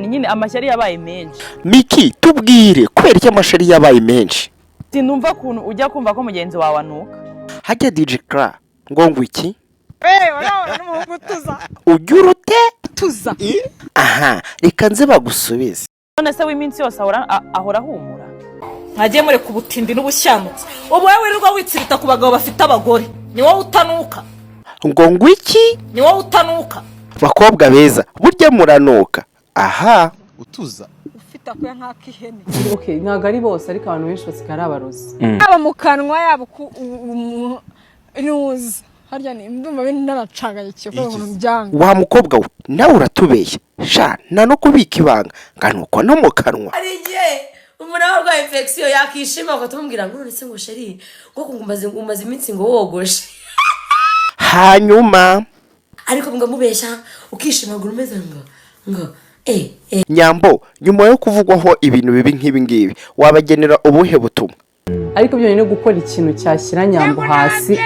nyine amashyari yabaye menshi. Miki tubwire kubera iki amashyari yabaye menshi? Sinumva kuntu ujya kumva ko mugenzi wawe anuka. Hajya DJ Kra ngo iki? Wala n'umuhungu tuza. Ugira ute? Tuza. Aha, reka nze bagusubize. None se w'iminsi yose ahora humura. Nkagiye muri kubutindi n'ubushyamutse. Ubu wowe wirirwa witsirita ku bagabo bafite abagore. Ni wowe utanuka. Ngo iki? Ni wowe utanuka. Bakobwa beza, burya muranuka. Aha, utuza. Ufite akwe nk'akihene. Okay, ntago ari bose ariko abantu benshi basikara abarozi. Aba mu kanwa yabo nuza. Harya ni ndumva bindi naracagaye cyo ko byanga. Wa mukobwa we, nawe uratubeshya. Sha, nta no kubika ibanga, nganuko no mu kanwa. Ari gihe umuntu arwaye infection yakishima ukatumubwira ngo none se ngo sheri ngo ngumaze iminsi ngo wogoshe. Hanyuma Ariko mbwa mubeshya ukishimagura umeze ngo Nyambo, nyuma yo kuvugwaho ibintu bibi nk'ibi ngibi, wabagenera ubuhe butumwa? Ariko byo no gukora ikintu cyashyira Nyambo hasi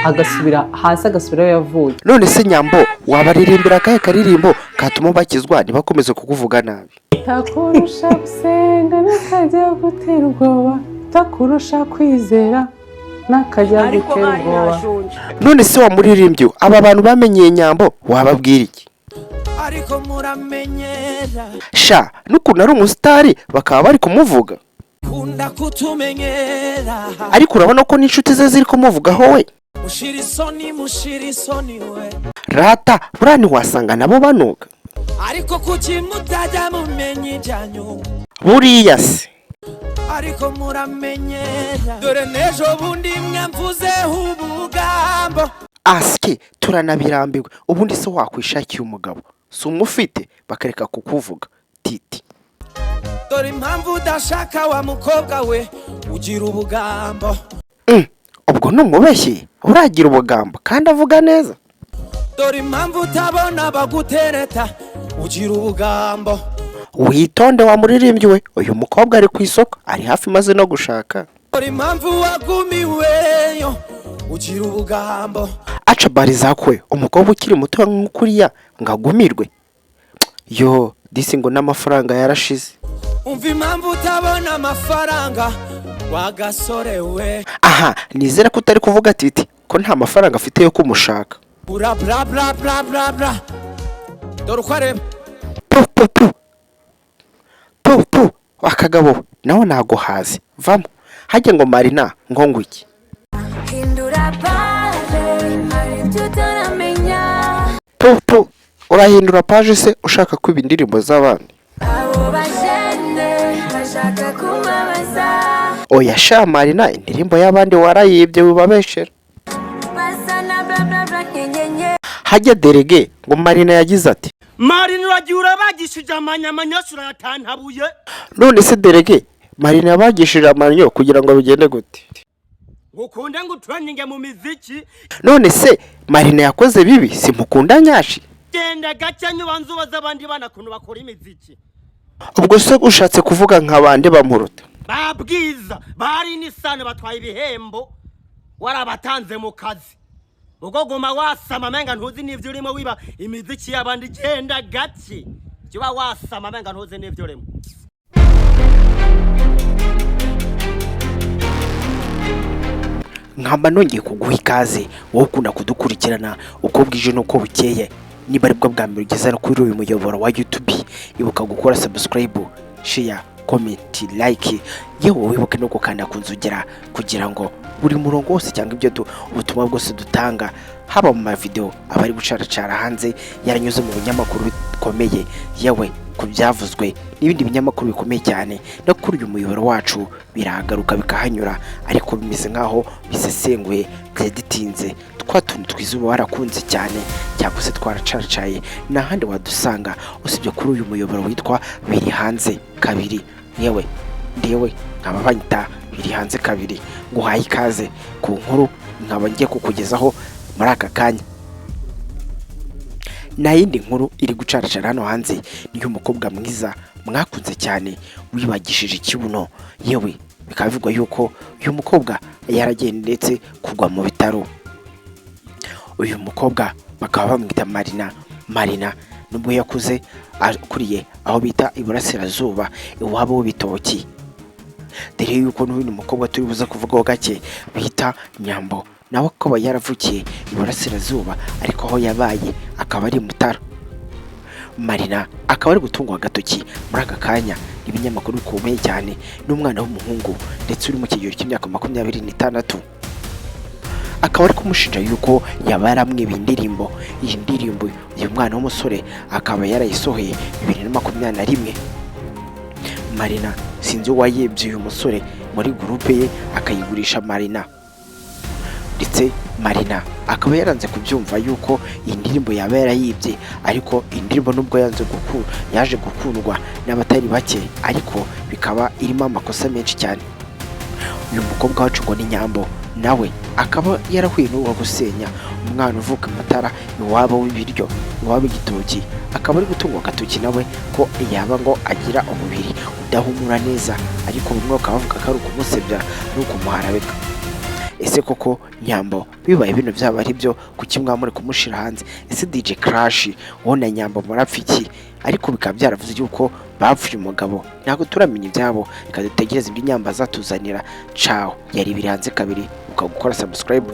agasubira yavuye. None se Nyambo, wabaririmbira akahe karirimbo katuma bakizwa ntibakomeze kukuvuga nabi? Takurusha gusenga nakajya gutera ubwoba, takurusha kwizera nakajya gutera ubwoba. None se wamuririmbye aba bantu bamenyeye Nyambo wababwira iki? Ariko muramenyera Sha, n'ukuntu ari umusitari bakaba bari kumuvuga. kunda kutumenyera Ariko urabona ko n'inshuti ze ziri kumuvugaho we. Mushirisoni we Rata, burani wasanga nabo banuka. Ariko kuki mutajya mumenye ibyanyu Buriya se. Ariko muramenyera dore nejo bundi mwamvuze ubugambo. Aske turanabirambiwe. Ubundi se wakwishakiye umugabo si umufite bakareka kukuvuga titi. Dore impamvu udashaka wa mukobwa we ugira ubugambo. Ubwo numubeshye uragira ubugambo kandi avuga neza. Dore impamvu utabona bagutereta ugira ubugambo. Witonde wamuririmbye we, uyu mukobwa ari ku isoko ari hafi maze no gushaka. Dore impamvu wagumiweyo ugira ubugambo. Aca bari zakwe umukobwa ukiri muto nk'ukuriya ngagumirwe. Yo, disi ngo n'amafaranga yarashize. Umva impamvu utabona amafaranga wagasore we. Aha, nizera ko utari kuvuga titi ko nta mafaranga afite yo kumushaka. Bra bra bra bra bra bra. Dore uko areba. Pu wakagabo nawe nago hazi. Vamo. Hajya ngo Marina ngo iki? hindura page hari byo utaramenya. Urahindura page se ushaka kwiba indirimbo z'abandi? Abo bajene bashaka kubabaza. Oya sha Marina, indirimbo y'abandi warayibye wibabeshera. Basana bla bla bla nyenyenye. Hajya Derege ngo Marina yagize ati Marina uragiye urabagishije amanyamanyasura yatantabuye. none se Derege Marina yabagishije amanyo kugira ngo bigende gute? Ngukunde ngo training mu miziki. None se Marina yakoze bibi simukunda nyashi? Genda gacya nyubanzu bazabandi bana kuntu bakora imiziki. Ubwo se ushatse kuvuga nk'abandi bamuruta? Babwiza bari nisane batwaye ibihembo warabatanze mu kazi. Ubwo goma wasama menga ntuzi n'ivyo urimo wiba imiziki y'abandi genda gacye. Kiba wasama menga ntuzi n'ivyo urimo. Nkamba nongeye kuguha ikaze wowe ukunda kudukurikirana uko bwije nuko bukeye. Niba ari bwo bwa mbere ugeze kuri uyu muyoboro wa YouTube, ibuka gukora subscribe, share, comment, like, yewe wibuke no gukanda kunzugera kugira ngo buri murongo wose cyangwa ibyo ubutumwa bwose dutanga haba mu video abari gucaracara hanze yaranyuze mu binyamakuru bikomeye, yewe ku byavuzwe n'ibindi binyamakuru bikomeye cyane no kuri uyu muyoboro wacu biragaruka bikahanyura, ariko bimeze nkaho bisesenguye byeditinze. Twatuntu twizuba warakunze cyane cyangwa se twaracaracaye n'ahandi wadusanga usibye kuri uyu muyoboro witwa biri hanze kabiri. Yewe ndiwe nkaba banyita biri hanze kabiri, nguhaye ikaze ku nkuru nkaba ngiye kukugezaho muri aka kanya. Na yindi nkuru iri gucaracara hano hanze niyo umukobwa mwiza mwakunze cyane wibagishije ikibuno, yewe bikavugwa yuko uyu mukobwa yaragiye ndetse kugwa mu bitaro. Uyu mukobwa bakaba bamwita Marina nubwo yakuze akuriye aho bita iburasirazuba iwabo w'ibitoki. Dore yuko n'uyu mukobwa turi buza kuvugaho gake bita Nyambo nawe akaba yaravukiye iburasirazuba ariko aho yabaye akaba ari Mutara. Marina akaba ari gutungwa agatoki muri aka kanya ibinyamakuru bikomeye cyane n'umwana w'umuhungu ndetse uri mu kigero cy'imyaka 26. Akaba ari kumushinja yuko yaba yaramwiba indirimbo. Iyi ndirimbo uyu mwana w'umusore akaba yarayisohoye 2021. Marina sinzi uwayibye uyu musore muri groupe ye akayigurisha Marina, ndetse Marina akaba yaranze kubyumva yuko iyi ndirimbo yaba yarayibye, ariko indirimbo nubwo yaje gukundwa n'abatari bake ariko bikaba irimo amakosa menshi cyane. Uyu mukobwa wacu ngo ni Nyambo nawe akaba yarahuye n'uwo gusenya umwana uvuka Mutara iwabo w'ibiryo iwabo igitoki. Akaba ari gutungwa agatoki nawe ko yaba ngo agira umubiri udahumura neza, ariko bamwe bakaba bavuga ko ari ukumusebya ari ukumuharabika. Ese koko Nyambo bibaye bino byaba ari byo kuki mwamure kumushira hanze? Ese DJ Crash wona Nyambo murapfiki? Ariko bikaba byaravuze yuko bapfuye umugabo, ntabwo turamenya ibyabo. Reka dutegereze ibyo Nyambo azatuzanira. Ciao, yari biri hanze kabiri ukagukora subscribe.